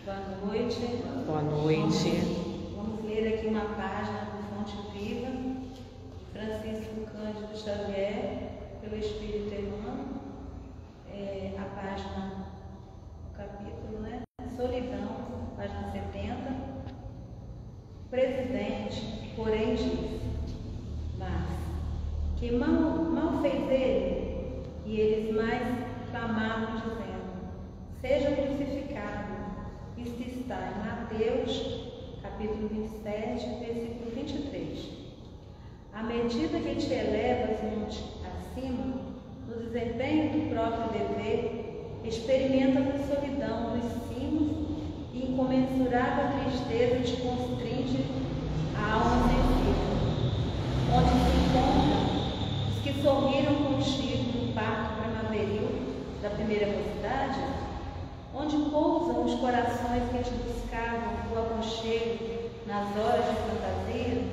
Boa noite. Boa noite. Vamos ler aqui uma página do Fonte Viva, Francisco Cândido Xavier, pelo Espírito Emmanuel. A página, o capítulo, né? Solidão, página 70. O presidente, porém, diz: mas que mal fez ele, e eles mais clamavam, dizendo: seja crucificado. Isto está em Mateus, capítulo 27, versículo 23. À medida que te elevas monte acima, no desempenho do próprio dever, experimentas a solidão dos cimos e incomensurável tristeza te constringe a alma sensível, onde se encontram os que sorriram contigo no parto primaveril da primeira mocidade, onde pousam os corações que te buscavam o aconchego nas horas de fantasia,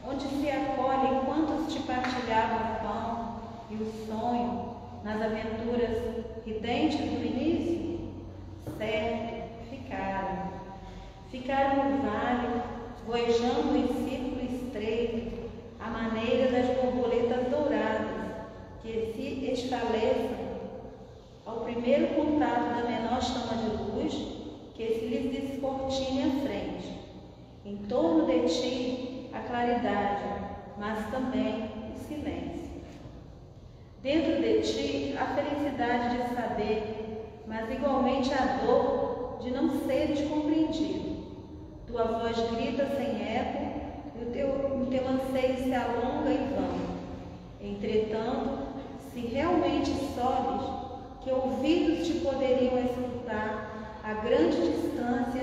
onde se acolhem quantos te partilhavam o pão e o sonho nas aventuras ridentes do início? Certo, ficaram no vale, voejando em círculo estreito, à maneira das borboletas douradas que se esfaleçam ao primeiro contato da menor chama de luz que se lhes descortine à frente. Em torno de ti a claridade, mas também o silêncio. Dentro de ti a felicidade de saber, mas igualmente a dor de não seres compreendido. Tua voz grita sem eco e o teu anseio se alonga em vão. Entretanto, se realmente sobes, que ouvidos te poderiam escutar a grande distância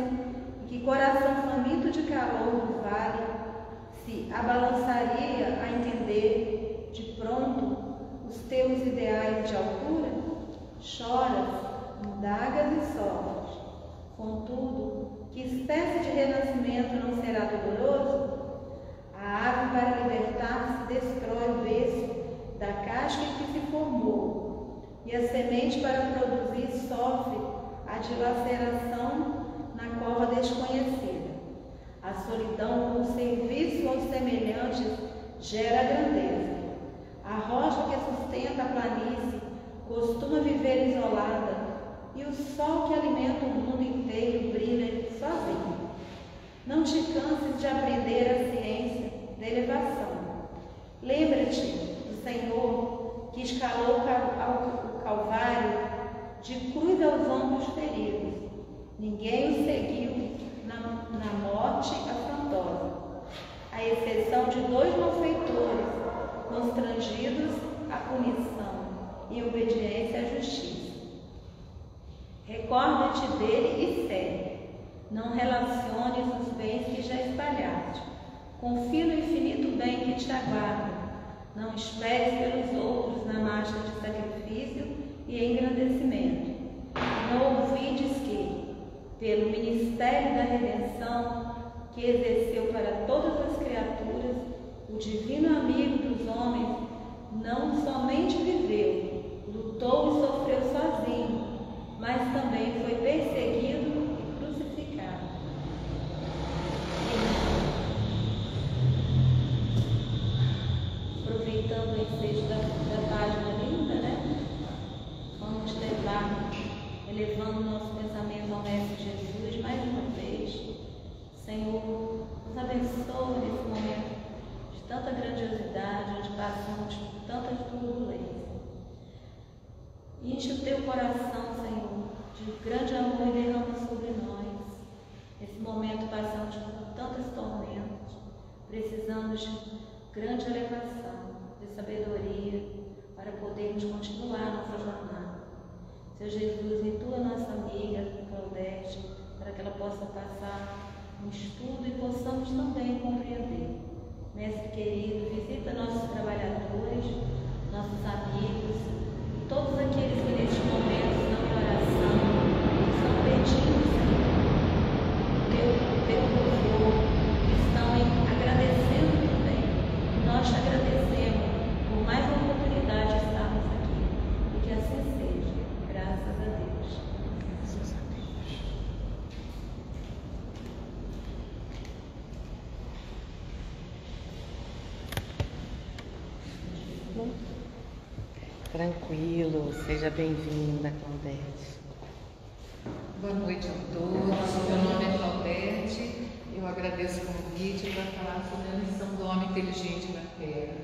e que coração faminto de calor do vale se abalançaria a entender de pronto os teus ideais de altura? Choras, indagas e sofres. Contudo, que espécie de renascimento não será doloroso? A ave para libertar-se destrói o berço da casca em que se formou, e a semente para produzir sofre a dilaceração na cova desconhecida. A solidão com o serviço aos semelhantes gera grandeza. A rocha que sustenta a planície costuma viver isolada, e o sol que alimenta o mundo inteiro brilha sozinho. Não te canses de aprender a ciência da elevação. Lembra-te do Senhor que escalou o Calvário de cruz aos ombros feridos. Ninguém o seguiu na morte afrontosa, à exceção de 2 malfeitores, constrangidos à punição e obediência à justiça. Recorda-te dele e segue. Não relaciones os bens que já espalhaste. Confia no infinito bem que te aguarda. Não esperes pelos outros na marcha de sacrifício e engrandecimento. Não ouvides que, pelo ministério da redenção que exerceu para todas as criaturas, o divino amigo dos homens não somente viveu, lutou e sofreu sozinho, mas também foi perseguido e crucificado. Aproveitando o ensejo da página linda, né? Vamos elevando nosso pensamento ao Mestre Jesus mais uma vez. Senhor, nos abençoa nesse momento de tanta grandiosidade, onde passamos por tantas turbulências. Enche o teu coração, Senhor, de grande amor e derrama sobre nós. Nesse momento passamos por tantas tormentas, precisamos de grande elevação, de sabedoria, para podermos continuar nossa jornada. Seu Jesus, intua nossa amiga Claudete, para que ela possa passar um estudo e possamos também compreender. Mestre querido, visita nossos trabalhadores, nossos amigos e todos aqueles que neste momento estão em oração, estão pedindo, Senhor, teu louvor, estão agradecendo também. Nós te agradecemos por mais uma oportunidade de estarmos aqui. E que assim seja. Graças a Deus. Graças a Deus. Tranquilo, seja bem-vinda, Claudete. Boa noite a todos, meu nome é Claudete, eu agradeço o convite para falar sobre a missão do homem inteligente na Terra.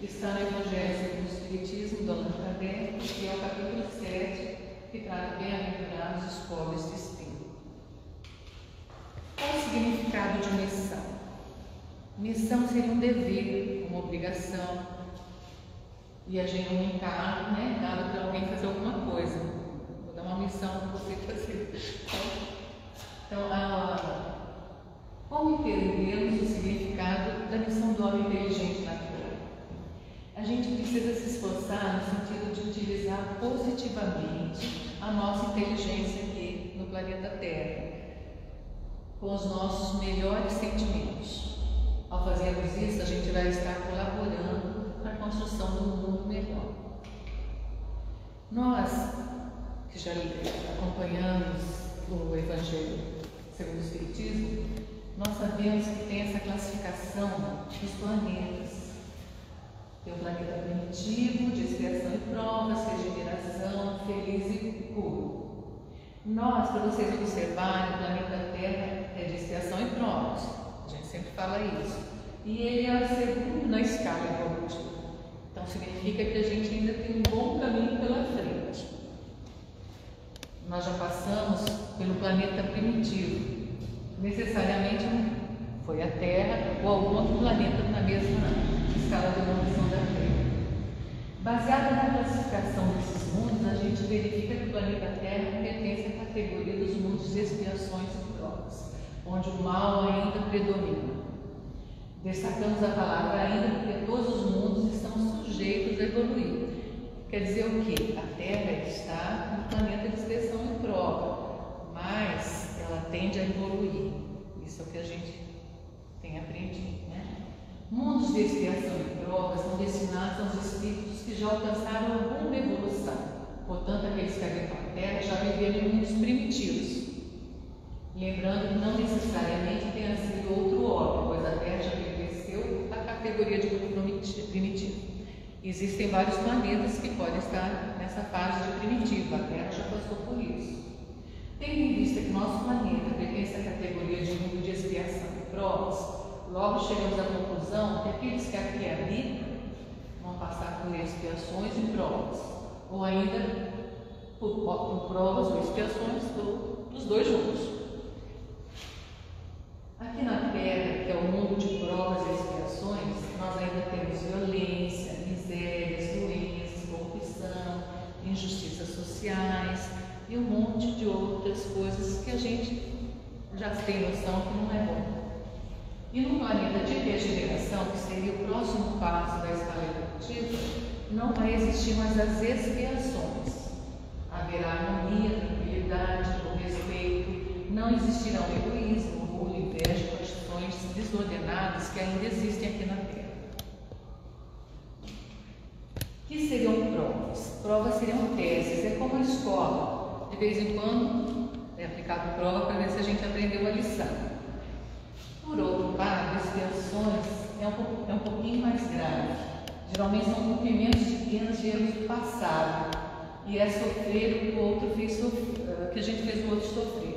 Está no Evangelho segundo o Espiritismo, do Allan Kardec, que é o capítulo 7, que trata bem-aventurados os pobres de espírito. Qual o significado de missão? Missão seria um dever, uma obrigação, e a gente não encarna, né? Nada para alguém fazer alguma coisa. Vou dar uma missão para você fazer. Então, como entendemos o significado da missão do homem inteligente na Terra? A gente precisa se esforçar no sentido de utilizar positivamente a nossa inteligência aqui no planeta Terra, com os nossos melhores sentimentos. Ao fazermos isso, a gente vai estar colaborando para a construção de um mundo melhor. Nós, que já acompanhamos o Evangelho segundo o Espiritismo, nós sabemos que tem essa classificação dos planetas. Tem o planeta primitivo, de expiação e provas, regeneração, feliz e puro. Nós, para vocês observarem, o planeta Terra é de expiação e provas. A gente sempre fala isso. E ele é o segundo na escala evolutiva. Então significa que a gente ainda tem um bom caminho pela frente. Nós já passamos pelo planeta primitivo. Necessariamente foi a Terra ou algum outro planeta na mesma escala de evolução da Terra. Baseada na classificação desses mundos, a gente verifica que o planeta Terra pertence à categoria dos mundos de expiações e provas, onde o mal ainda predomina. Destacamos a palavra ainda porque todos os mundos estão sujeitos a evoluir. Quer dizer o quê? A Terra está no planeta de expiação e prova, mas ela tende a evoluir. Isso é o que a gente tem aprendido, né? Mundos de expiação e prova são destinados aos espíritos que já alcançaram alguma evolução. Portanto, aqueles que habitam a Terra já viveram em mundos primitivos. Lembrando que não necessariamente tenha sido outro órgão, pois a Terra já pertenceu à categoria de mundo primitivo. Existem vários planetas que podem estar nessa fase de primitivo, a Terra já passou por isso. Tendo em vista que nosso planeta pertence à categoria de mundo de expiação e provas, logo chegamos à conclusão que aqueles que aqui habitam vão passar por expiações e provas, ou ainda por provas ou expiações, ou os dois juntos. Aqui na Terra, que é o mundo de provas e expiações, nós ainda temos violência, misérias, doenças, corrupção, injustiças sociais e um monte de outras coisas que a gente já tem noção que não é bom. E no planeta de regeneração, que seria o próximo passo da escala evolutiva, não vai existir mais as expiações. Haverá harmonia, tranquilidade, o respeito, não existirá o egoísmo, o inveja, paixões desordenadas que ainda existem aqui na Terra. O que seriam provas? Provas seriam testes, é como a escola. De vez em quando é aplicado prova para ver se a gente aprendeu a lição. Por outro lado, expiações é um pouquinho mais grave. Geralmente são cumprimentos de penas de erros do passado. E é sofrer o que o outro fez sofrer, que a gente fez o outro sofrer.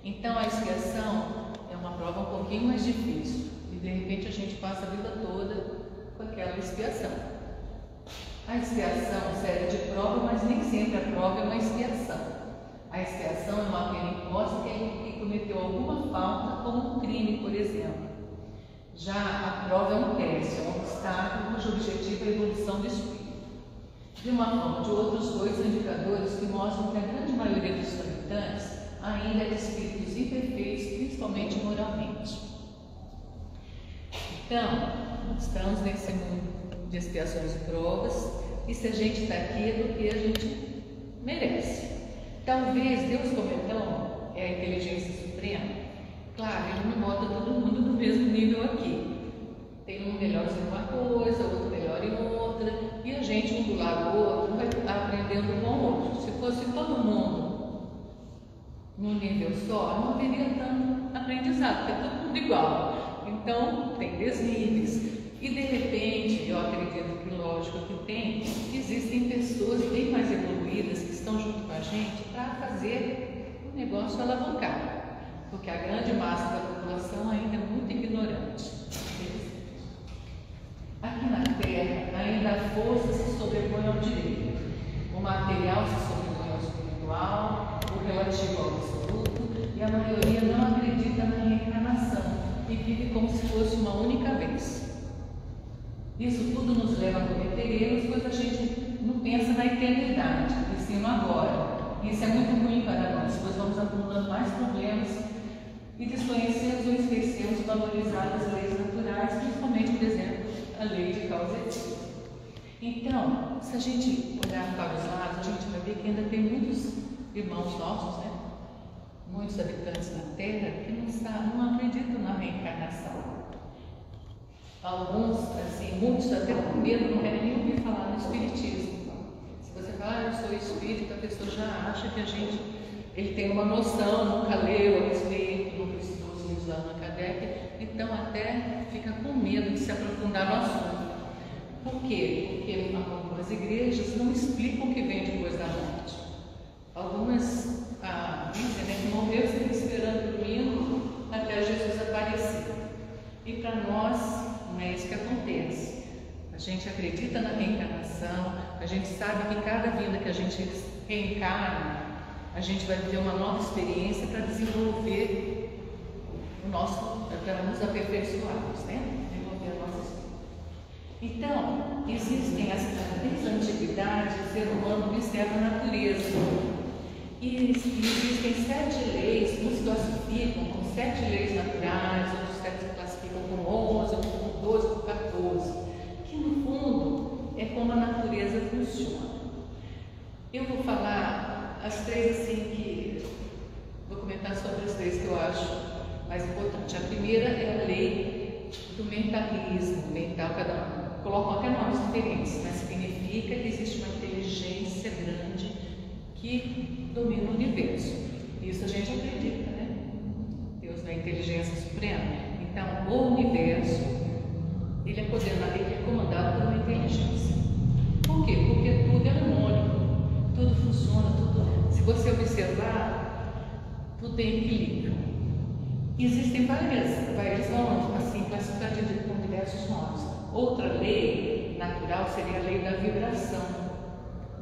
Então a expiação é uma prova um pouquinho mais difícil. E de repente a gente passa a vida toda com aquela expiação. A expiação serve de prova, mas nem sempre a prova é uma expiação. A expiação é uma pena imposta a quem cometeu alguma falta, como um crime, por exemplo. Já a prova é um teste, é um obstáculo cujo objetivo é a evolução do espírito. De uma forma ou de outra, os dois indicadores que mostram que a grande maioria dos habitantes ainda é de espíritos imperfeitos, principalmente moralmente. Então, estamos nesse mundo de expiações e provas, e se a gente está aqui é porque a gente merece. Talvez Deus, como então é a inteligência suprema, claro, Ele não bota todo mundo no mesmo nível aqui. Tem um melhor em uma coisa, outro melhor em outra, e a gente, um do lado do outro, vai aprendendo com o outro. Se fosse todo mundo num nível só, não haveria tanto aprendizado, porque é todo mundo igual. Então, tem desníveis. E de repente, eu acredito que, lógico que tem, existem pessoas bem mais evoluídas que estão junto com a gente para fazer o negócio alavancar, porque a grande massa da população ainda é muito ignorante. Aqui na Terra, ainda a força se sobrepõe ao direito, o material se sobrepõe ao espiritual, o relativo ao absoluto, e a maioria não acredita na reencarnação e vive como se fosse uma única vez. Isso tudo nos leva a cometer erros, pois a gente não pensa na eternidade, e sim no agora. Isso é muito ruim para nós, pois vamos acumulando mais problemas e desconhecemos ou esquecemos valorizar as leis naturais, principalmente, por exemplo, a lei de causa e efeito. Então, se a gente olhar para os lados, a gente vai ver que ainda tem muitos irmãos nossos, né? Muitos habitantes da Terra que não acreditam na reencarnação. Alguns, assim, muitos até com medo, não querem nem ouvir falar no Espiritismo. Se você falar, eu sou espírita, a pessoa já acha que ele tem uma noção, nunca leu a respeito, nunca estudou os livros da Allan Kardec, então até fica com medo de se aprofundar no assunto. Por quê? Porque algumas igrejas não explicam o que vem depois da morte. Algumas dizem, né, que morreu sempre esperando dormindo até Jesus aparecer. E para nós não é isso que acontece. A gente acredita na reencarnação, a gente sabe que cada vida que a gente reencarna, a gente vai viver uma nova experiência para desenvolver para nos aperfeiçoarmos, né? Desenvolver a nossa experiência. Então, existem desde a antiguidade, o ser humano observa a natureza. E existem 7 leis, uns classificam com 7 leis naturais, outros classificam com 11, outros com 12, com 14, que no fundo é como a natureza funciona. Eu vou falar as 3 assim vou comentar sobre as 3 que eu acho mais importantes. A primeira é a lei do mentalismo mental, cada um colocam até nomes diferentes, mas significa que existe uma inteligência grande que domina o universo. Isso a gente acredita, né? Deus é a inteligência suprema. Então, o universo, ele é comandado por uma inteligência. Por quê? Porque tudo é harmônico, tudo funciona, se você observar, tudo tem equilíbrio. Existem várias ondas, assim, classificadas com diversos nomes. Outra lei natural seria a lei da vibração.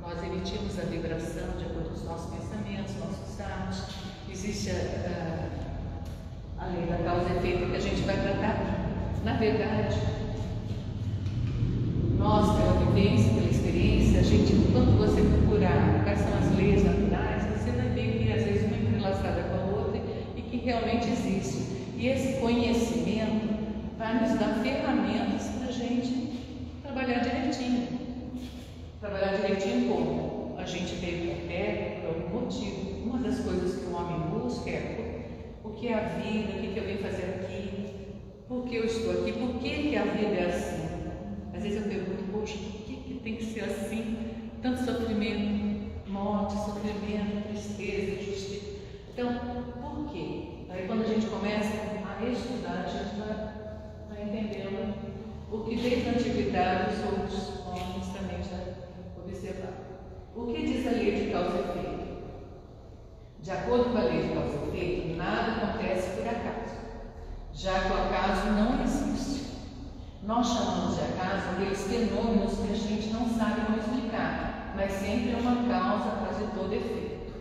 Nós emitimos a vibração de acordo com os nossos pensamentos, nossos atos. Existe a lei da causa e efeito que a gente vai tratar aqui. Na verdade, nós, pela vivência, pela experiência, quando você procurar quais são as leis naturais, você vai ver que às vezes uma é entrelaçada com a outra e que realmente existe. E esse conhecimento vai nos dar ferramentas para a gente trabalhar direitinho. Trabalhar direitinho como? A gente veio para a Terra por algum motivo. Uma das coisas que o homem busca é o que é a vida, o que eu venho fazer aqui, por que eu estou aqui, por que a vida é assim. Às vezes eu pergunto, poxa, por que tem que ser assim? Tanto sofrimento, morte, sofrimento, tristeza, injustiça. Então, por quê? Aí quando a gente começa a estudar, a gente vai entendendo o que desde a antiguidade os outros homens também já observaram. O que diz a lei de causa e efeito? De acordo com a lei de causa e efeito, nada acontece por acaso, já que o acaso não existe. Nós chamamos de acaso aqueles fenômenos que a gente não sabe como explicar, mas sempre é uma causa atrás de todo efeito.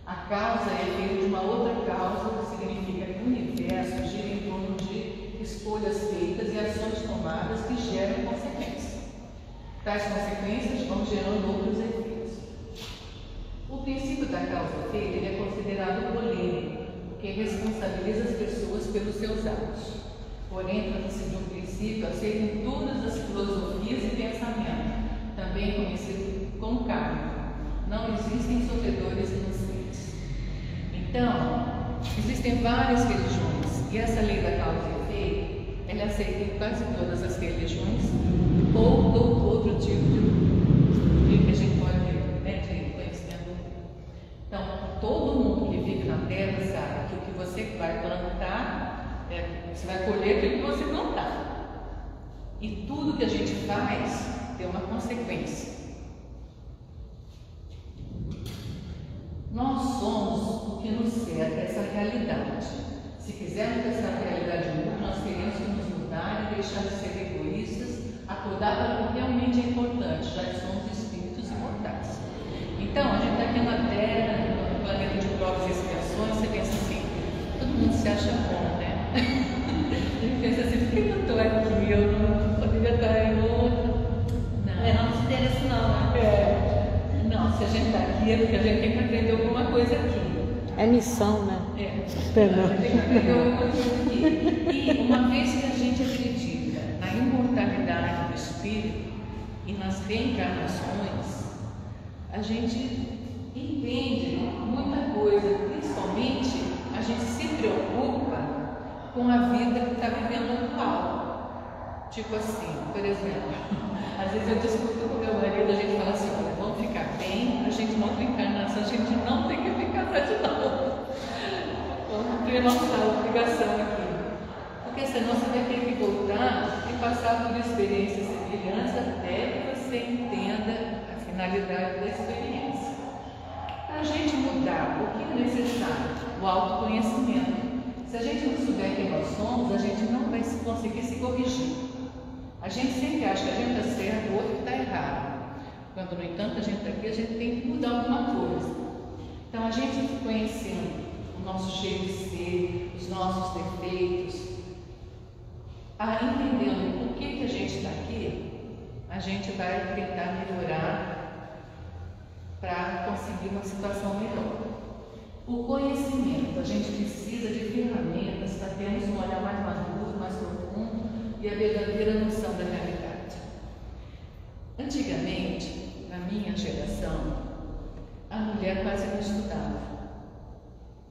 A causa é efeito de uma outra causa, que significa que o universo gira em torno de escolhas feitas e ações tomadas que geram consequências. Tais consequências vão gerando outros efeitos. O princípio da causa e efeito ele é considerado polêmico, porque responsabiliza as pessoas pelos seus atos. Porém, trata-se de um princípio aceito em todas as filosofias e pensamentos, também conhecido como karma. Não existem sofredores inocentes. Então, existem várias religiões, e essa lei da causa e efeito, ela é aceita em quase todas as religiões, ou outro tipo de que a gente pode ver, né, de conhecimento. Então, todo mundo que vive na Terra sabe que o que você vai plantar, você vai colher aquilo que você plantar. E tudo que a gente faz tem uma consequência. Nós somos o que nos cerca, essa realidade. Se quisermos que essa realidade mude, nós teremos que nos mudar e deixar de ser egoístas, acordar para o que realmente é importante, já que somos espíritos imortais. Então, a gente está aqui na Terra, no planeta de provas e expiações, você pensa assim, todo mundo se acha bom, né? A gente pensa assim, por que eu estou aqui? Eu não poderia estar em outro. Não se interessa não, né? Não, se a gente está aqui é porque a gente tem que aprender alguma coisa aqui. É missão, né? Perdão. A gente tem que aprender alguma coisa aqui. E uma vez que a gente acredita na imortalidade do espírito e nas reencarnações, a gente entende muita coisa, principalmente a gente se preocupa com a vida que está vivendo atual. Tipo assim, por exemplo, às vezes eu discuto com meu marido, a gente fala assim, olha, vamos ficar bem, a gente não tem encarnação, a gente não tem que ficar mais de novo. Vamos cumprir a nossa obrigação aqui. Porque senão você vai ter que voltar e passar por experiências semelhantes até que você entenda a finalidade da experiência. Para a gente mudar, o que é necessário? O autoconhecimento. Se a gente não souber quem nós somos, a gente não vai conseguir se corrigir. A gente sempre acha que a gente está certo, o outro está errado. Quando, no entanto, a gente está aqui, a gente tem que mudar alguma coisa. Então, a gente conhecendo o nosso jeito de ser, os nossos defeitos, entendendo por que a gente está aqui, a gente vai tentar melhorar para conseguir uma situação melhor. O conhecimento, a gente precisa de ferramentas para termos um olhar mais maduro, mais profundo e a verdadeira noção da realidade. Antigamente, na minha geração, a mulher quase não estudava,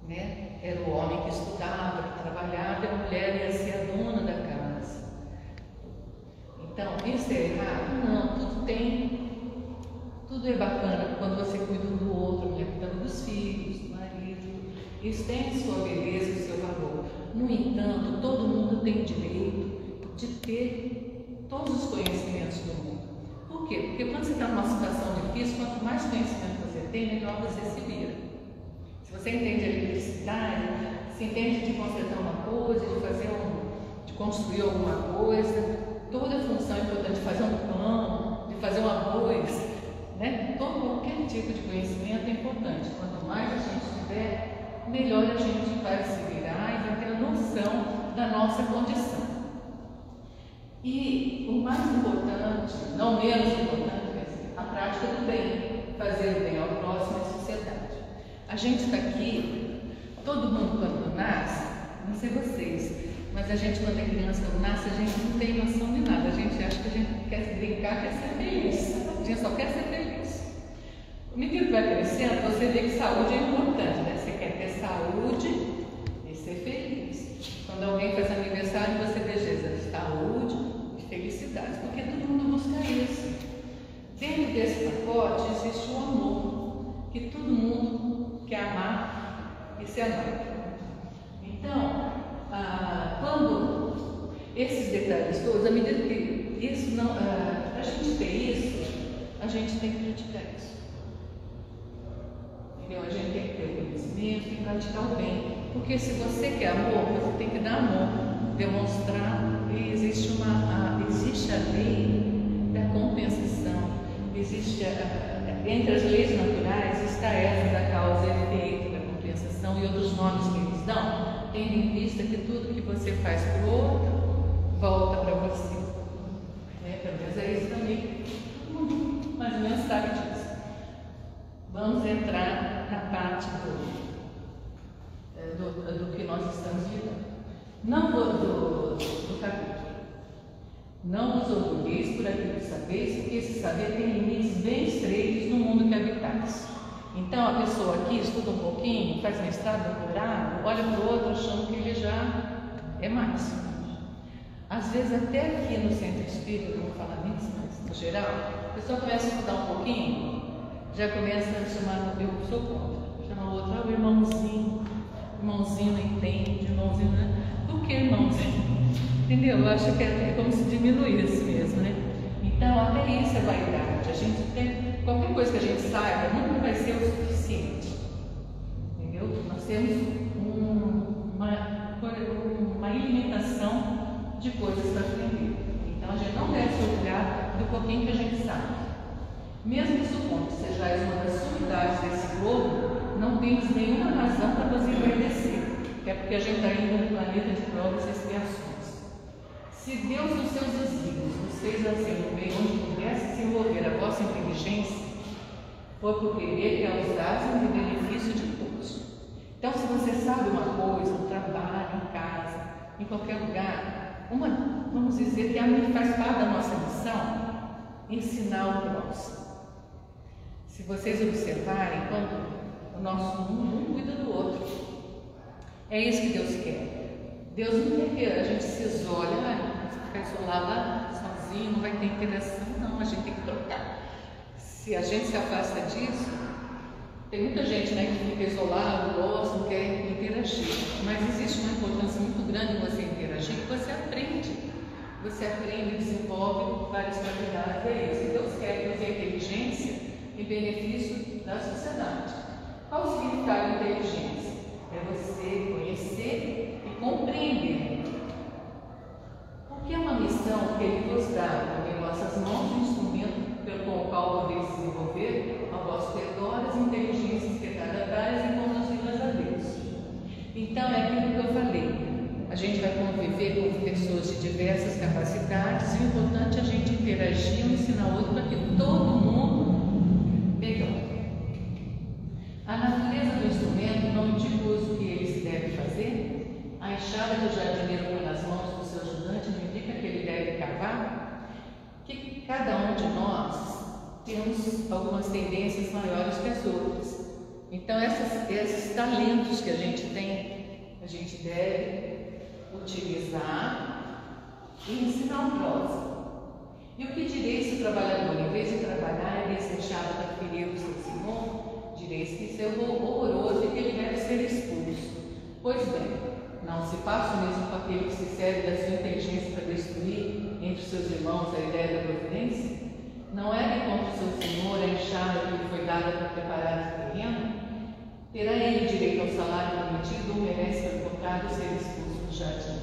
né? Era o homem que estudava, que trabalhava, e a mulher ia ser a dona da casa. Então, isso é errado? Não, tudo é bacana quando você cuida do outro, a mulher cuidando dos filhos, do marido. Isso tem sua beleza e seu valor. No entanto, todo mundo tem o direito de ter todos os conhecimentos do mundo. Por quê? Porque quando você está numa situação difícil, quanto mais conhecimento você tem, melhor você se vira. Se você entende a eletricidade, se entende de consertar uma coisa, de construir alguma coisa, toda a função importante de fazer um pão, de fazer um arroz, né? Qualquer tipo de conhecimento é importante. Quanto mais a gente tiver, melhor a gente vai se virar e vai ter a noção da nossa condição. E o mais importante, não menos importante, a prática do bem, fazer o bem ao próximo e à sociedade. A gente está aqui, todo mundo quando nasce, não sei vocês, mas a gente quando é criança, quando nasce, a gente não tem noção de nada, a gente acha que a gente quer brincar, quer ser feliz, a gente só quer ser feliz. O menino vai crescendo, você vê que saúde é importante, né? Você quer ter saúde e ser feliz. Quando alguém faz aniversário, você deseja saúde, felicidade, porque todo mundo busca isso. Dentro desse pacote existe o amor, que todo mundo quer amar e ser amado. Então, quando esses detalhes todos, à medida que isso não, a gente tem isso, a gente tem que praticar isso. Entendeu? A gente tem que ter o conhecimento e praticar o bem. Porque se você quer amor, você tem que dar amor, demonstrar. E existe a lei da compensação, entre as leis naturais está essa da causa e efeito, da compensação e outros nomes que eles dão, tendo em vista que tudo que você faz para o outro volta para você. Pelo menos é isso também. Mais ou menos sabe disso. Vamos entrar na parte do que nós estamos lidando. Não do capítulo. Não vos orgulheis por aquilo que sabeis, porque esse saber tem limites bem estreitos no mundo que habitais. Então, a pessoa aqui estuda um pouquinho, faz mestrado, doutorado, olha para o outro achando que ele já é mais. Às vezes, até aqui no centro espírita, eu não vou falar nisso, mas no geral, a pessoa começa a estudar um pouquinho, já começa a chamar, eu sou contra, chama o outro, o irmãozinho não entende, irmãozinho, por que irmãozinho? Entendeu? Eu acho que é como se diminuísse mesmo, né? Então, até isso é vaidade. A gente tem, qualquer coisa que a gente saiba nunca vai ser o suficiente. Entendeu? Nós temos uma ilimitação de coisas para aprender. Então, a gente não deve se orgulhar do pouquinho que a gente sabe. Mesmo que supondo que sejais uma das sumidades desse globo, não temos nenhuma razão para nos envaidecer. É porque a gente está indo no planeta de provas e expiações. Se Deus, nos seus desígnios, nos fez assim no meio onde pudesse desenvolver a vossa inteligência, foi por querer que a usassem em benefício de todos. Então, se você sabe uma coisa, no trabalho, em casa, em qualquer lugar, vamos dizer que faz parte da nossa missão ensinar o próximo. Se vocês observarem, quando o nosso mundo um cuida do outro, é isso que Deus quer. Deus não quer que a gente se isole, ficar isolado lá, sozinho, não vai ter interação, não, a gente tem que trocar. Se a gente se afasta disso, tem muita gente, né, que fica isolado, gosta, não quer interagir, mas existe uma importância muito grande em você interagir, que você aprende, desenvolve várias qualidades, é isso. Deus quer que use a inteligência em benefício da sociedade. Qual o significado da inteligência? É você conhecer e compreender. Porque é uma missão que Ele nos dá em nossas mãos, um instrumento pelo qual podeis desenvolver ao vosso redor as inteligências retardatárias e conduzi-las a Deus. Então, é aquilo que eu falei. A gente vai conviver com pessoas de diversas capacidades e o importante é a gente interagir, um ensinar o outro para que todo mundo melhore. A natureza do instrumento não indica o uso que ele se deve fazer. A enxada que o jardineiro põe nas mãos do seu ajudante não indica que ele deve cavar. Que cada um de nós temos algumas tendências maiores que as outras. Então, esses talentos que a gente tem, a gente deve utilizar e ensinar o próximo. E o que direis se o trabalhador, em vez de trabalhar, é desejado para ferir o seu senhor? Direis que isso é horroroso e que ele deve ser expulso. Pois bem, não se passa o mesmo com aquele que se serve da sua inteligência para destruir entre os seus irmãos a ideia da providência? Não é que contra o seu senhor a enxada que lhe foi dada para preparar o terreno? Terá ele direito ao salário prometido ou merece, pelo contrário, ser expulso do jardim?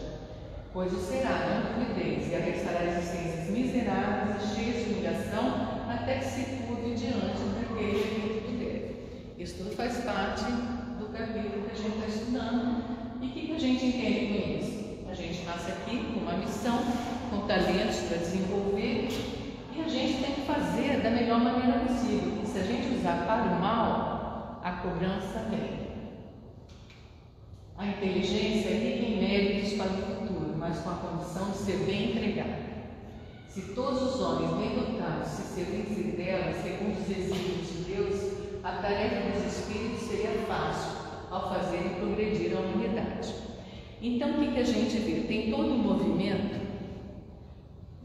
Pois o será, não duvideis, e arrestará existências miseráveis e cheias de humilhação, até que se curve diante daquele que puder. Isso tudo faz parte do capítulo que a gente está estudando. E o que a gente entende com isso? A gente nasce aqui com uma missão, com talentos para desenvolver, e a gente tem que fazer da melhor maneira possível. E se a gente usar para o mal, a cobrança vem. A inteligência é rica em méritos para o futuro, mas com a condição de ser bem empregada. Se todos os homens bem dotados se servissem dela, segundo os desígnios de Deus, a tarefa dos espíritos seria fácil ao fazerem progredir a humanidade. Então, o que a gente vê? Tem todo um movimento.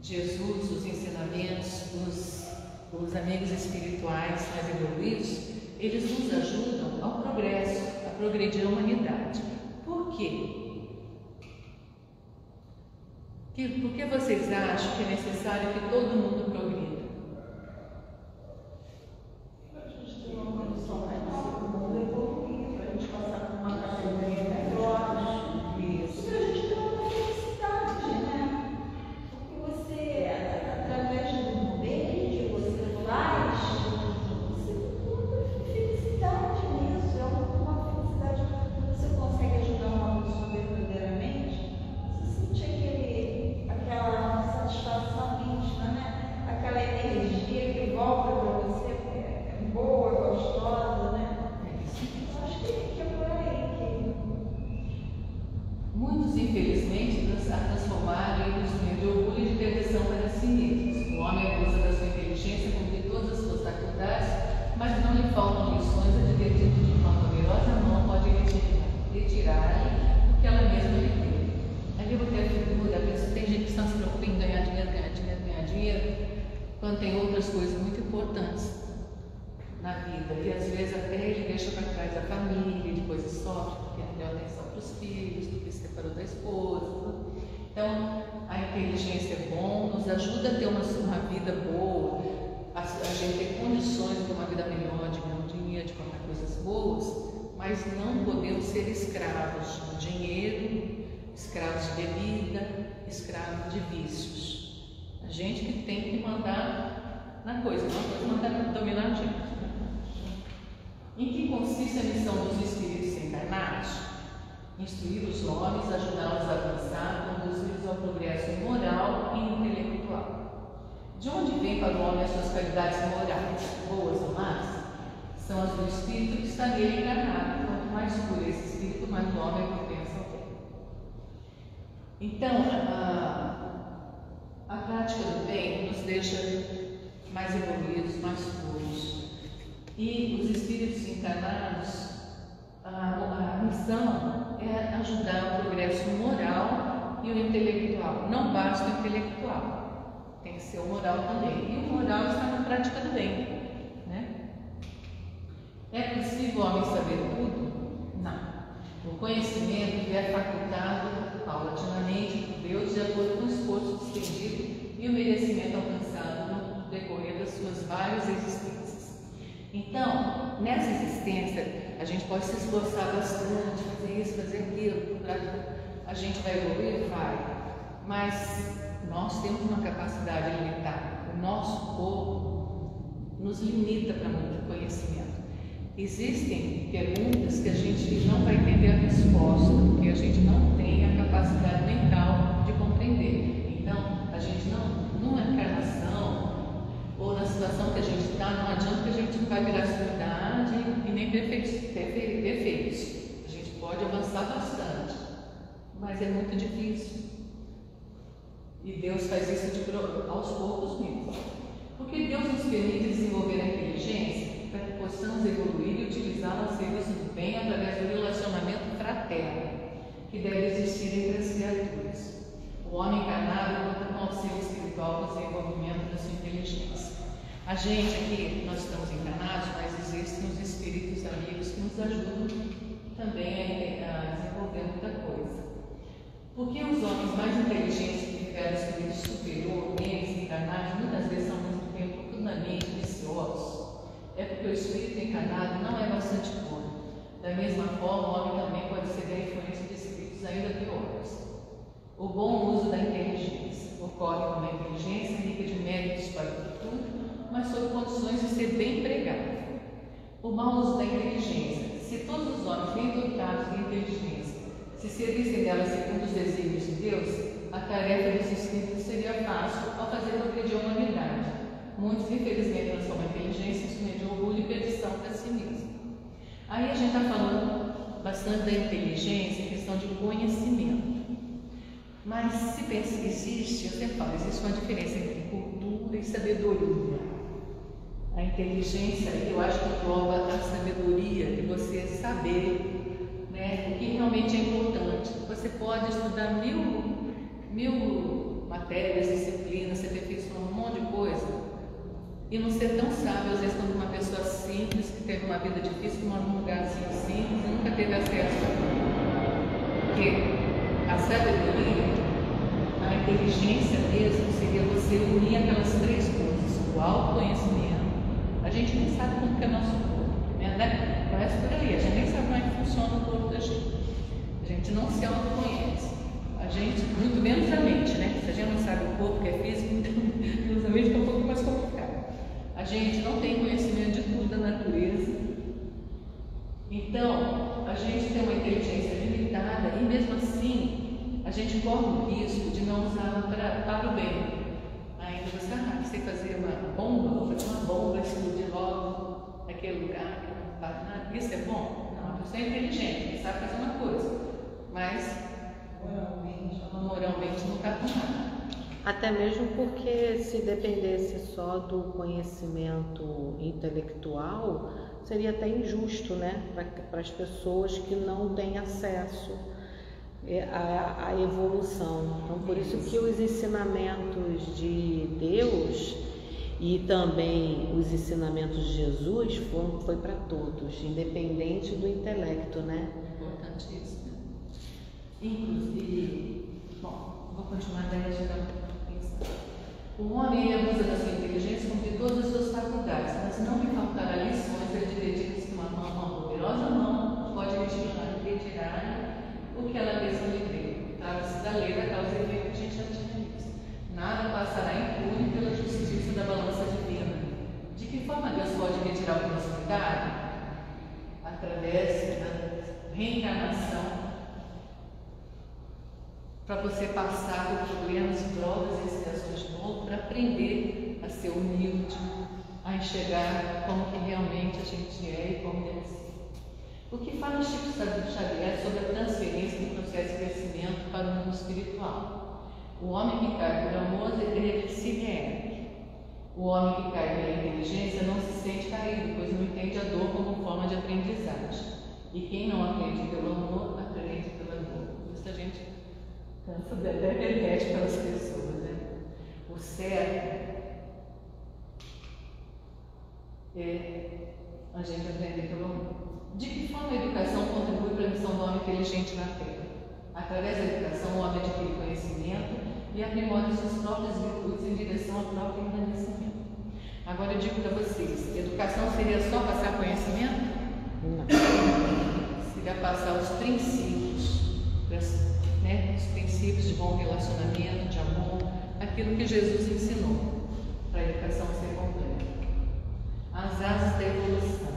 Jesus, os ensinamentos, os amigos espirituais mais evoluídos, eles nos ajudam ao progresso, a progredir a humanidade. Por quê? Por que vocês acham que é necessário que todo mundo progrida? A gente tem uma condição melhor, o mundo evoluir, para a gente passar por uma categoria melhor. Isso. Para a gente ter uma felicidade, né? Porque você, através do bem que você faz, você encontra felicidade nisso. É uma felicidade que você consegue ajudar uma pessoa verdadeiramente. Você sente aquela satisfação íntima, né? Aquela energia que volta para você, é boa, gostosa, né? Eu acho que é por aí que... Muitos, infelizmente, a transformaram em um instrumento de orgulho e de perversão para si mesmos. O homem abusa da sua inteligência, cumpre todas as suas faculdades, mas não lhe faltam lições advertindo de que uma poderosa mão pode retirar-lhe o que ela mesma lhe deu. Ali eu botei a figura, tem gente que está se preocupando em ganhar dinheiro, quando tem outras coisas muito importantes na vida. E às vezes até ele deixa para trás a família, depois sofre porque não deu atenção para os filhos, porque se separou da esposa. Então, ajuda a ter uma vida boa, a gente ter condições de ter uma vida melhor, de ganhar um dinheiro, de contar coisas boas, mas não podemos ser escravos do dinheiro, escravos de bebida, escravos de vícios. A gente que tem que mandar na coisa, não pode mandar dominar a gente. Em que consiste a missão dos espíritos encarnados? Instruir os homens, ajudá-los a avançar, conduzi-los ao progresso moral e intelectual. De onde vem para o homem as suas qualidades morais, boas ou más? São as do espírito que está nele encarnado. Quanto mais puro esse espírito, mais o homem é propenso ao bem. Então, a prática do bem nos deixa mais evoluídos, mais puros. E os espíritos encarnados, a missão é ajudar o progresso moral e o intelectual. Não basta o intelectual, tem que ser o moral também. E o moral está na prática do bem, né? É possível o homem saber tudo? Não. O conhecimento é facultado paulatinamente por Deus de acordo com o esforço despendido e o merecimento alcançado no decorrer das suas várias existências. Então, nessa existência, a gente pode se esforçar bastante, fazer isso, fazer aquilo, a gente vai evoluir? Vai. Mas nós temos uma capacidade limitada. O nosso corpo nos limita para muito conhecimento. Existem perguntas que a gente não vai entender a resposta, porque a gente não tem a capacidade mental de compreender. Então, a gente numa encarnação, ou na situação que a gente está, não adianta que a gente não vai virar surdidade e nem defeitos. A gente pode avançar bastante, mas é muito difícil. E Deus faz isso aos poucos mesmo. Porque Deus nos permite desenvolver a inteligência para que possamos evoluir e utilizá-la a serviço do bem através do relacionamento fraterno que deve existir entre as criaturas. O homem encarnado conta com auxílio espiritual no desenvolvimento da sua inteligência. A gente aqui, nós estamos encarnados, mas existem os espíritos amigos que nos ajudam também a desenvolver muita coisa. Porque os homens mais inteligentes que tiveram o espírito superior, eles encarnados, muitas vezes são muito tempo profundamente viciosos. É porque o espírito encarnado não é bastante bom. Da mesma forma, o homem também pode ceder à influência de espíritos ainda piores. O bom uso da inteligência ocorre quando a inteligência é rica de méritos para o futuro, mas sob condições de ser bem empregada. O mau uso da inteligência. Se todos os homens bem dotados de inteligência se servissem dela segundo os desígnios de Deus, a tarefa dos espíritos seria fácil ao fazer progredir a humanidade. Muitos, infelizmente, transformam a inteligência em instrumento de orgulho e perdição para si mesmo. Aí a gente está falando bastante da inteligência em questão de conhecimento. Mas se pensa que existe, eu sempre falo, existe uma diferença entre cultura e sabedoria. A inteligência, eu acho que engloba a sabedoria de você saber, né, o que realmente é importante. Você pode estudar mil matérias, disciplinas, ser aperfeiçoar um monte de coisa e não ser tão sábio, às vezes, quando uma pessoa simples, que teve uma vida difícil, que mora num lugar assim simples e nunca teve acesso a tudo. Porque a sabedoria, a inteligência mesmo, seria você unir aquelas três coisas: o autoconhecimento. A gente nem sabe como que é nosso corpo, né? Parece por aí, a gente nem sabe como é que funciona o corpo da gente. A gente não se autoconhece. A gente, muito menos a mente, né? Se a gente não sabe o corpo que é físico, então a mente fica um pouco mais complicado. A gente não tem conhecimento de tudo da natureza. Então, a gente tem uma inteligência limitada e mesmo assim, a gente corre o risco de não usá-la para o bem. Ainda você sei fazer uma bomba, vou fazer uma bomba, explodir logo naquele lugar que não faz nada. Isso é bom? Não, a pessoa é inteligente, que sabe fazer uma coisa, mas moralmente não está com nada. Até mesmo porque se dependesse só do conhecimento intelectual, seria até injusto, né, para as pessoas que não têm acesso à evolução. Então, por isso que os ensinamentos de Deus e também os ensinamentos de Jesus foi para todos, independente do intelecto, né? Importantíssimo. Inclusive, bom, vou continuar daí a gente dá uma pensada. O homem abusa da sua inteligência como de todas as suas faculdades, mas não me faltará lições a lhe diz que uma poderosa mão pode retirar o que ela mesma lhe deu. Trata-se da lei da causa e efeito que a gente já tinha visto. Nada passará impune pela justiça da balança divina. De que forma Deus pode retirar o nosso cuidado? Através da reencarnação, para você passar por problemas, provas e expiações de novo, para aprender a ser humilde, a enxergar como que realmente a gente é e como deve ser. O que fala Chico Xavier sobre a transferência do processo de crescimento para o mundo espiritual? O homem que cai por amor ele se reergue. O homem que cai pela inteligência não se sente caído, pois não entende a dor como forma de aprendizagem. E quem não aprende pelo amor, aprende pela dor. Isso a gente cansa de repete para as pessoas, né? O certo é a gente aprender pelo amor. De que forma a educação contribui para a missão do homem inteligente na Terra? Através da educação, o homem adquire conhecimento e aprimora suas próprias virtudes em direção ao próprio engrandecimento. Agora eu digo para vocês, educação seria só passar conhecimento? Não. Seria passar os princípios, né? Os princípios de bom relacionamento, de amor, aquilo que Jesus ensinou para a educação ser completa. As asas da evolução.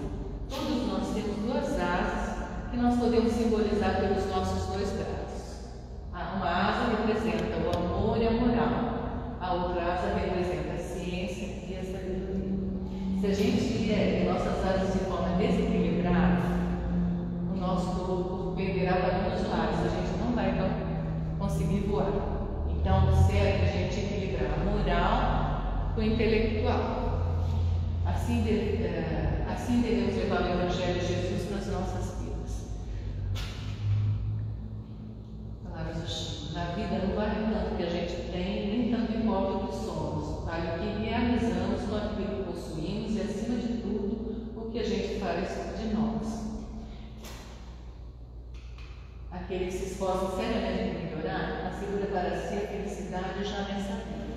Todos nós temos duas asas que nós podemos simbolizar pelos nossos dois braços. Uma asa representa o amor e a moral, a outra asa representa a ciência e a sabedoria. Se a gente vier nossas asas de forma desequilibrada, o nosso corpo perderá para um dos lados, a gente não vai conseguir voar. Então, o certo é a gente equilibrar a moral com o intelectual. Assim devemos levar o Evangelho de Jesus nas nossas vidas. Palavras do Chico. Na vida não vale tanto o que a gente tem, nem tanto importa o que somos. Vale o que realizamos com aquilo que possuímos e, acima de tudo, o que a gente faz de nós. Aquele que se esforça seriamente em melhorar, assegura para si a felicidade já nessa vida.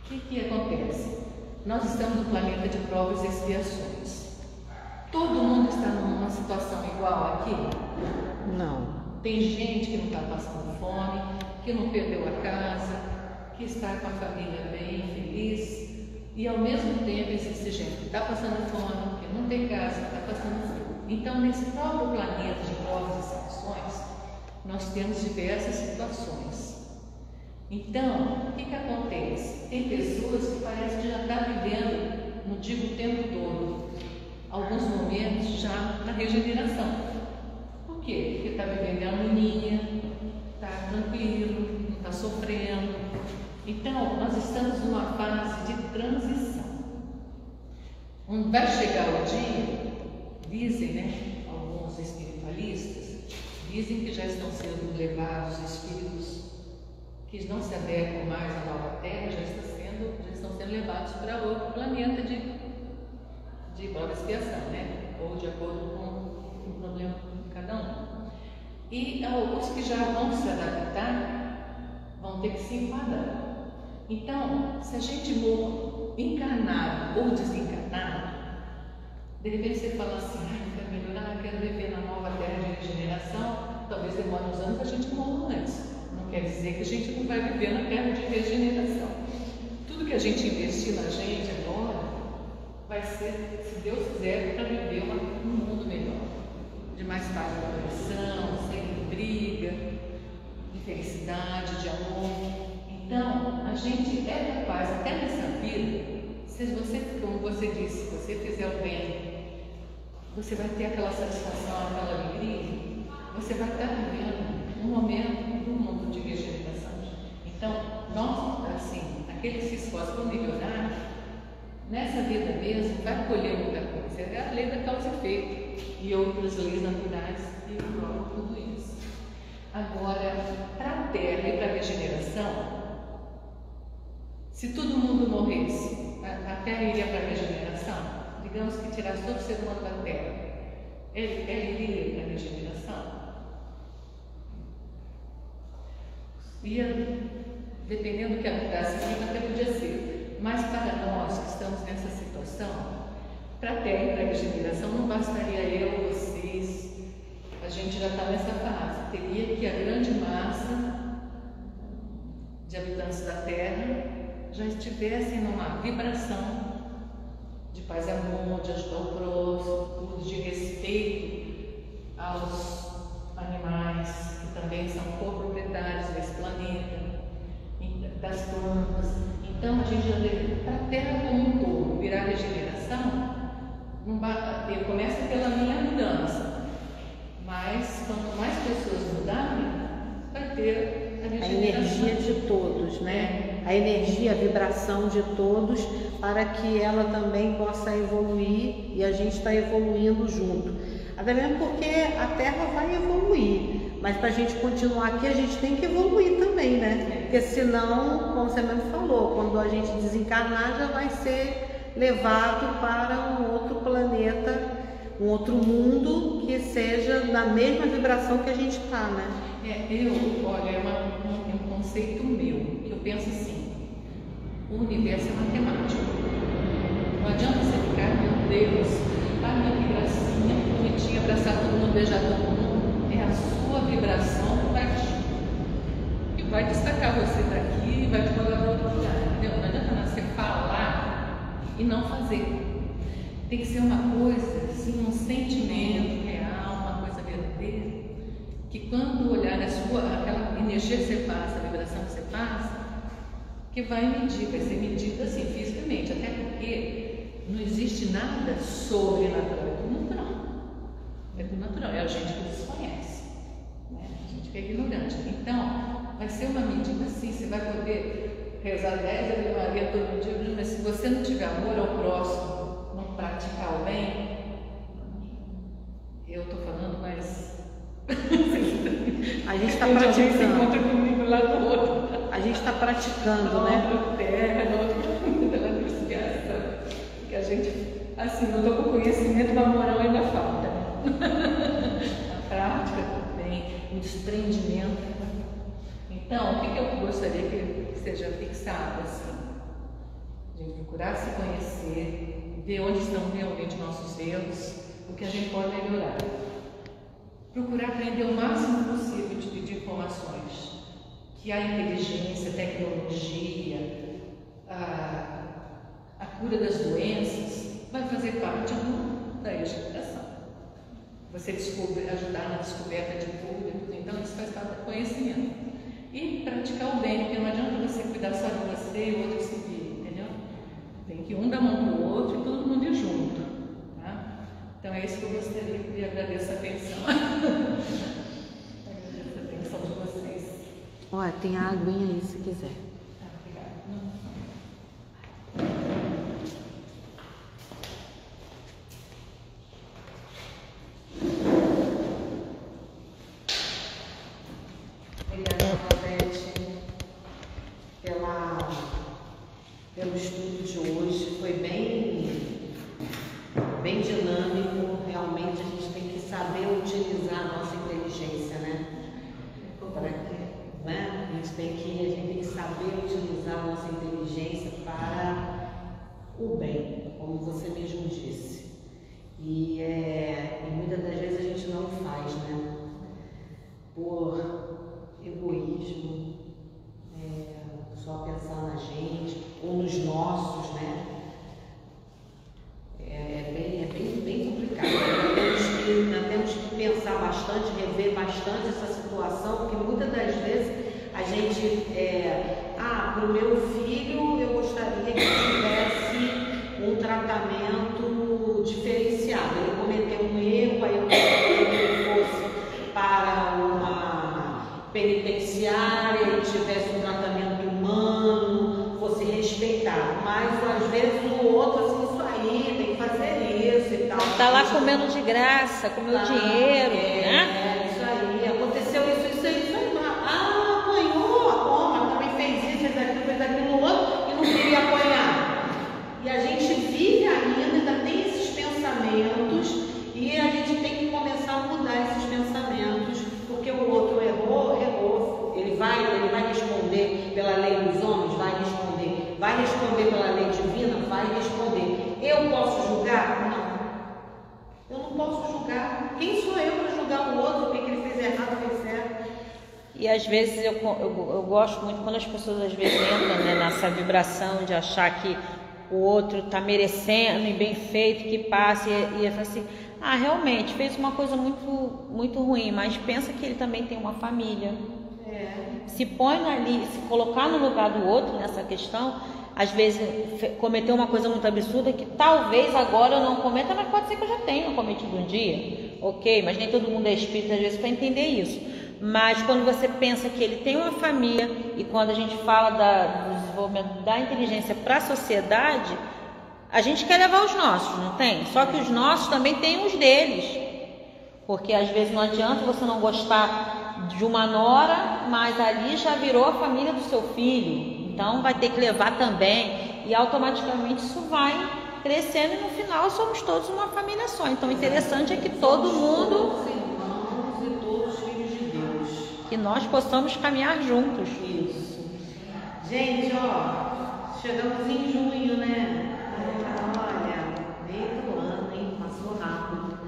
O que acontece? Nós estamos no planeta de provas e expiações. Todo mundo está numa situação igual aqui? Não. Tem gente que não está passando fome, que não perdeu a casa, que está com a família bem, feliz, e ao mesmo tempo existe gente que está passando fome, que não tem casa, que está passando frio. Então, nesse próprio planeta de provas e expiações, nós temos diversas situações. Então, o que acontece? Tem pessoas que parecem que já estão vivendo, não digo o tempo todo, alguns momentos já na regeneração. Por quê? Porque está vivendo a harmonia, está tranquilo, não está sofrendo. Então, nós estamos numa fase de transição. Vai chegar o dia, dizem, né, alguns espiritualistas, dizem que já estão sendo levados espíritos que não se adequam mais à nova Terra, já estão sendo levados para outro planeta de prova e expiação, né? Ou de acordo com o problema de cada um. E alguns que já vão se adaptar vão ter que se enquadrar. Então, se a gente for encarnado ou desencarnado, de repente você fala assim, quero melhorar, quero viver na nova Terra de regeneração, talvez demore uns anos, a gente morra antes. Não quer dizer que a gente não vai viver na Terra de regeneração. Tudo que a gente investir na gente agora vai ser, se Deus quiser, para viver um mundo melhor, de mais paz e coração, sem briga, de felicidade, de amor. Então, a gente é capaz, até nessa vida, se você, como você disse, se você fizer o bem, você vai ter aquela satisfação, aquela alegria, você vai estar vivendo um momento do mundo de regeneração. Então, nós, assim, aquele que se esforça por melhorar, nessa vida mesmo, vai colher muita coisa. É a lei da causa e efeito e outras leis naturais que provam tudo isso. Agora, para a Terra e para a regeneração, se todo mundo morresse, a Terra iria para a regeneração? Digamos que tirasse todo ser humano da Terra, ela iria para a regeneração? dependendo do que acontece, até podia ser. Mas para nós que estamos nessa situação, para a Terra e para a regeneração, não bastaria eu, vocês, a gente já está nessa fase. Teria que a grande massa de habitantes da Terra já estivessem numa vibração de paz e amor, de ajudar o próximo, de respeito aos animais que também são coproprietários desse planeta, das plantas. Então a gente já deve, para a Terra como um todo, virar regeneração, começa pela minha mudança, mas quanto mais pessoas mudarem, vai ter a regeneração. A energia de todos, né? A energia, a vibração de todos, para que ela também possa evoluir, e a gente está evoluindo junto. Até mesmo porque a Terra vai evoluir, mas para a gente continuar aqui, a gente tem que evoluir também, né? Porque senão, como você mesmo falou, quando a gente desencarnar, já vai ser levado para um outro planeta, um outro mundo que seja na mesma vibração que a gente está, né? Olha, é um conceito meu, que eu penso assim: o universo é matemático. Não adianta você ficar, meu Deus, minha gracinha, bonitinha, abraçar todo mundo, beijar todo mundo. É a sua vibração que vai destacar você daqui e vai te mandar para outro lugar, entendeu? Não adianta você falar e não fazer. Tem que ser uma coisa, assim, um sentimento real, uma coisa verdadeira, que quando olhar aquela energia que você passa, a vibração que você passa, que vai medir, vai ser medida assim, fisicamente, até porque não existe nada sobrenatural, é tudo natural. É tudo natural, é a gente que desconhece, né? A gente que é ignorante. Então, vai ser uma medida assim, você vai poder rezar 10 Ave Maria todo dia, mas se você não tiver amor ao próximo, não praticar o bem, eu estou falando, mas a gente está praticando. Se encontra comigo lá no outro. A gente está praticando, né? Na outra terra, na outra negociação. Que a gente, assim, não estou com conhecimento, mas moral ainda falta. A prática também, o desprendimento. Então, o que eu gostaria que seja fixado assim? A gente procurar se conhecer, ver onde estão realmente nossos erros, o que a gente pode melhorar. Procurar aprender o máximo possível de informações, que a inteligência, a tecnologia, a cura das doenças vai fazer parte da regeneração. Você ajudar na descoberta de cura, então isso faz parte do conhecimento. E praticar o bem, porque não adianta você cuidar só de você e o outro se vir, entendeu? Tem que um dar mão para o outro e todo mundo ir junto. Então é isso que eu gostaria de agradecer a atenção. Agradeço a atenção de vocês. Olha, tem a aguinha aí se quiser. Obrigada. Obrigada, Claudete, pelo estudo de hoje. Foi bem dinâmico. Realmente a gente tem que saber utilizar a nossa inteligência, né? A gente tem que saber utilizar a nossa inteligência para o bem, como você mesmo disse. E muitas das vezes a gente não faz, né? Por egoísmo, só pensar na gente ou nos nossos, né? É bem complicado. Nós temos que pensar bastante, rever bastante essa situação, porque muitas das vezes a gente, para o meu filho, eu gostaria que tivesse um tratamento diferenciado. Ele cometeu um erro, aí eu gostaria que ele fosse para uma penitenciária, ele tivesse um tratamento humano, fosse respeitado. Mas às vezes o outro, assim, isso aí, tem que fazer isso e tal. Tá lá comendo de graça, comeu dinheiro, né? Isso aí, aconteceu isso aí. Apanhou, mas também fez aquilo outro e não queria apanhar. E a gente vive ainda tem esses pensamentos e a gente tem que começar a mudar esses pensamentos, porque o outro errou, ele vai responder pela lei E às vezes eu gosto muito quando as pessoas às vezes entram, né, nessa vibração de achar que o outro está merecendo e bem feito, que passe, e fala assim, realmente fez uma coisa muito, muito ruim, mas pensa que ele também tem uma família. Se põe ali, se colocar no lugar do outro nessa questão, às vezes cometeu uma coisa muito absurda que talvez agora eu não cometa, mas pode ser que eu já tenha cometido um dia, ok, mas nem todo mundo é espírita às vezes para entender isso. Mas quando você pensa que ele tem uma família, e quando a gente fala do desenvolvimento da inteligência para a sociedade, a gente quer levar os nossos, não tem? Só que os nossos também têm os deles, porque às vezes não adianta você não gostar de uma nora, mas ali já virou a família do seu filho, então vai ter que levar também, e automaticamente isso vai crescendo, e no final somos todos uma família só. Então o interessante é que todo mundo, que nós possamos caminhar juntos. Isso. Gente, chegamos em junho, né? Olha, meio do ano, hein? Passou rápido.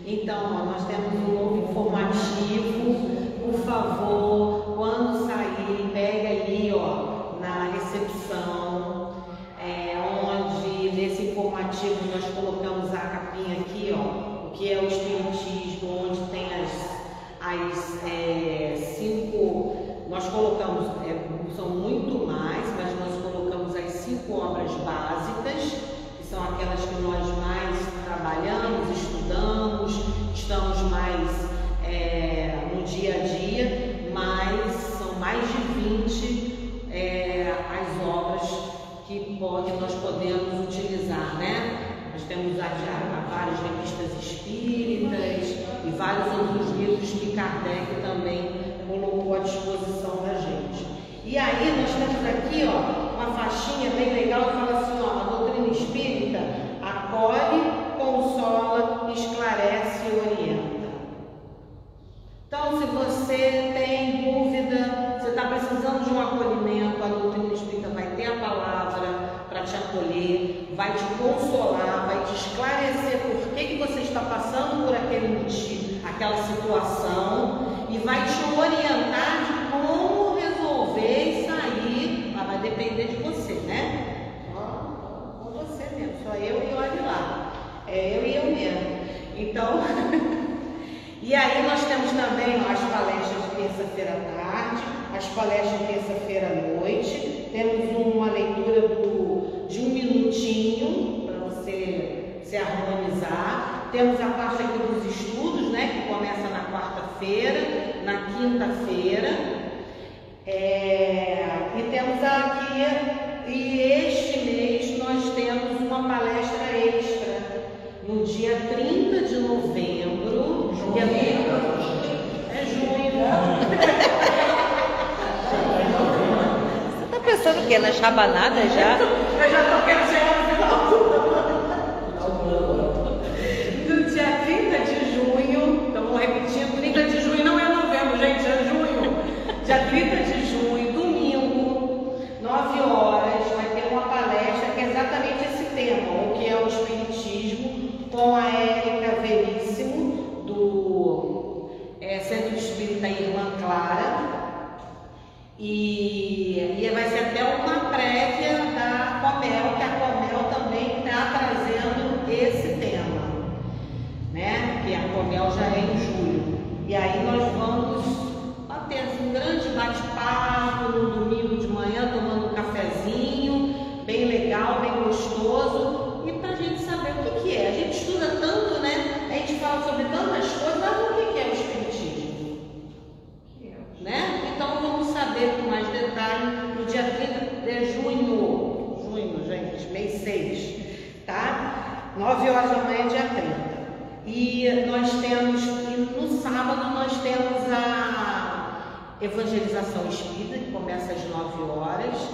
Então, nós temos um novo informativo. Por favor, quando sair, pega ali, na recepção, onde nesse informativo nós colocamos a capinha aqui, o que é o espiritismo, onde tem as 5, nós colocamos, são muito mais, mas nós colocamos as 5 obras básicas, que são aquelas que nós mais trabalhamos, estudamos, estamos mais no dia a dia, mas são mais de 20 as obras que nós podemos utilizar, né? Nós temos várias revistas espíritas e vários outros livros que Kardec também colocou à disposição da gente. E aí nós temos aqui uma faixinha bem legal que fala assim, a doutrina espírita acolhe, consola, esclarece e orienta. Então, se você tem dúvida, você está precisando de um acolhimento, a doutrina espírita vai ter a palavra para te acolher, vai te consolar, vai te esclarecer por que você está passando por aquele motivo, aquela situação, e vai te orientar de como resolver e sair, mas vai depender de você, né? Com você mesmo, só eu e olhe lá, eu e eu mesmo. Então, e aí nós temos também as palestras de terça-feira à tarde, as palestras de terça-feira à noite, temos uma leitura de 1 minutinho para você se harmonizar, temos a parte aqui dos estudos, né, que começa na quarta-feira, na quinta-feira, e temos aqui, e este mês nós temos uma palestra extra, no dia 30 de novembro, que é junho. Você está pensando o quê? Nas rabanadas já? Eu já estou querendo chegar no final. No dia 30 de junho, então vou repetir, 30 de junho não é novembro, gente, é junho. Dia 30 de junho, domingo, 9 horas, vai ter uma palestra que é exatamente esse tema, o que é o espiritismo, com a Érica Veríssimo, do Centro Espírita Irmã Clara, e vai ser até uma prévia da Comel, que a Comel também está trazendo esse tema, né? Que a Comel já é em julho. E aí nós vamos ter um grande bate-papo no domingo de manhã, tomando um cafezinho, bem legal, bem gostoso, e para a gente saber o que é. A gente estuda tanto, né? A gente fala sobre tantas coisas, mas o que é o espiritismo? Né? Então vamos saber com mais detalhe no dia 30 de junho, gente, mês 6, tá? 9 horas da manhã, dia 30. E nós temos, no sábado nós temos a evangelização espírita, que começa às 9 horas,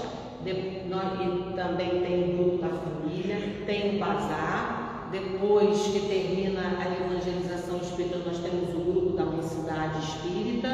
e também tem o grupo da família, tem o bazar. Depois que termina a evangelização espírita, nós temos o grupo da mocidade espírita.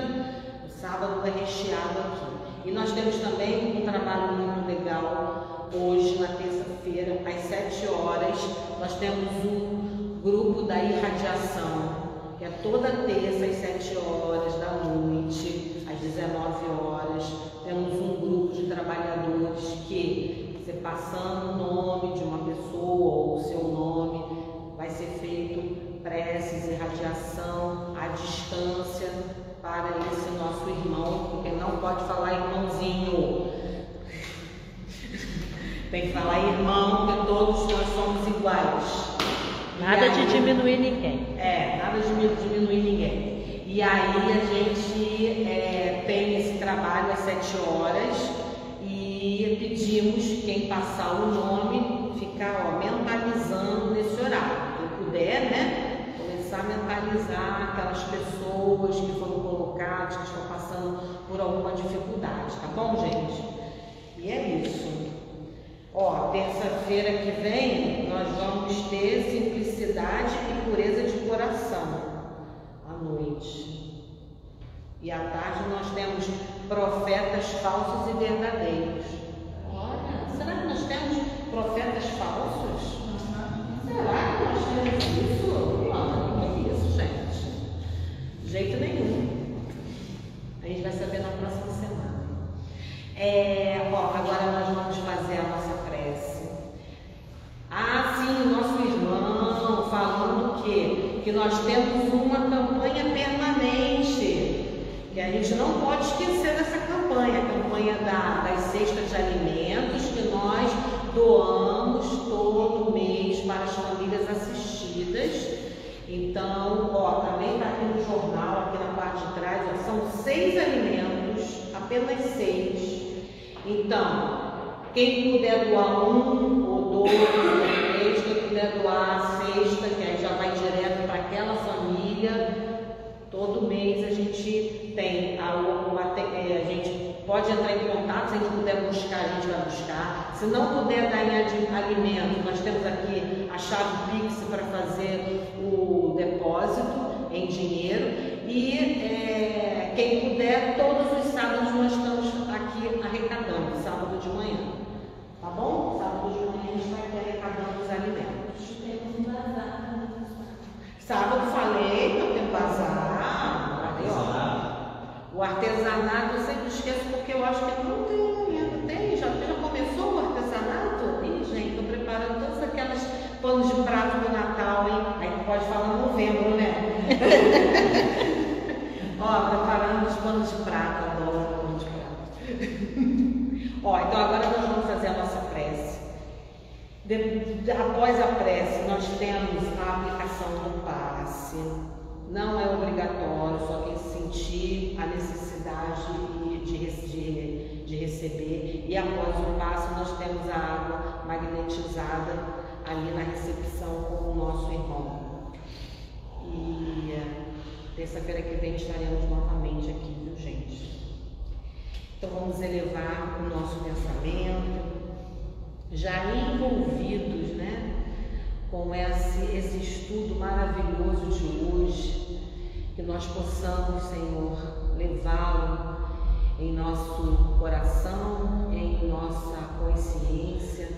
O sábado é recheado aqui. E nós temos também um trabalho muito legal hoje, na terça-feira, às 7 horas. Nós temos um grupo da irradiação, que é toda terça às 7 horas da noite, às 19 horas. Temos um grupo de trabalhadores que, você passando o nome de uma pessoa ou o seu nome, vai ser feito preces e radiação à distância para esse nosso irmão, porque não pode falar irmãozinho, tem que falar irmão, porque todos nós somos iguais. Nada de diminuir ninguém. Nada de diminuir ninguém. E aí a gente tem esse trabalho às 7 horas e pedimos quem passar o nome ficar mentalizando nesse horário. Quem puder, né? Começar a mentalizar aquelas pessoas que foram colocadas, que estão passando por alguma dificuldade, tá bom, gente? E é isso. Terça-feira que vem nós vamos ter simplicidade e pureza de coração à noite. E à tarde nós temos profetas falsos e verdadeiros. Olha, será que nós temos profetas falsos? Será que nós temos isso? Não, que é isso, gente? De jeito nenhum. A gente vai saber na próxima semana. Agora nós vamos fazer a nossa prece. Sim, nosso irmão falando que nós temos uma campanha permanente, que a gente não pode esquecer dessa campanha, a campanha das cestas de alimentos que nós doamos todo mês para as famílias assistidas. Então, também está aqui no jornal, aqui na parte de trás, são 6 alimentos, apenas 6. Então, quem puder doar 1 ou 2 ou 3, quem puder doar a cesta, que aí já vai direto para aquela família, todo mês a gente tem, a gente pode entrar em contato, se a gente puder buscar, a gente vai buscar. Se não puder dar em alimento, nós temos aqui a chave Pix para fazer o depósito em dinheiro. E quem puder, todos os sábados nós estamos aqui arrecadando, sábado de manhã. Tá bom? Sábado de manhã a gente vai aqui arrecadando os alimentos. Temos um bazar. Sábado falei, não tem bazar. O artesanato eu sempre esqueço porque eu acho que não tem ainda. Tem? Já começou o artesanato? Ih, gente, estou preparando todas aquelas panos de prato do Natal, hein? Aí pode falar em novembro, né? Preparando os panos de prato, adoro panos de prato. Então agora nós vamos fazer a nossa prece. Após a prece, nós temos a aplicação do passe. Não é obrigatório, só quem sentir a necessidade de receber. E após o passe, nós temos a água magnetizada ali na recepção com o nosso irmão. E terça-feira que vem estaremos novamente aqui, viu, gente? Então vamos elevar o nosso pensamento, já envolvidos, né, com esse estudo maravilhoso de hoje, que nós possamos, Senhor, levá-lo em nosso coração, em nossa consciência,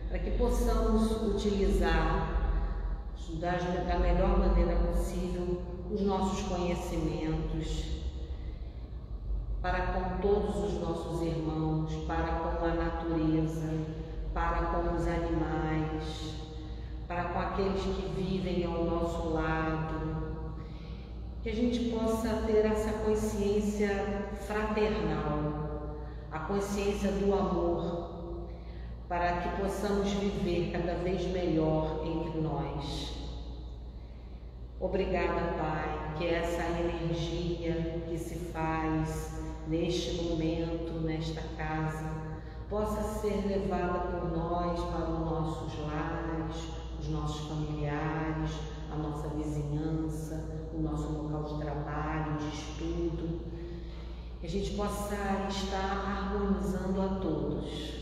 para que possamos utilizar da melhor maneira possível os nossos conhecimentos para com todos os nossos irmãos, para com a natureza, para com os animais, para com aqueles que vivem ao nosso lado, que a gente possa ter essa consciência fraternal, a consciência do amor, para que possamos viver cada vez melhor entre nós. Obrigada, Pai, que essa energia que se faz neste momento, nesta casa, possa ser levada por nós para os nossos lares, os nossos familiares, a nossa vizinhança, o nosso local de trabalho, de estudo, que a gente possa estar harmonizando a todos.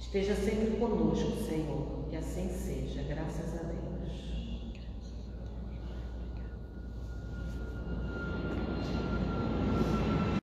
Esteja sempre conosco, Senhor, que assim seja, graças a Deus.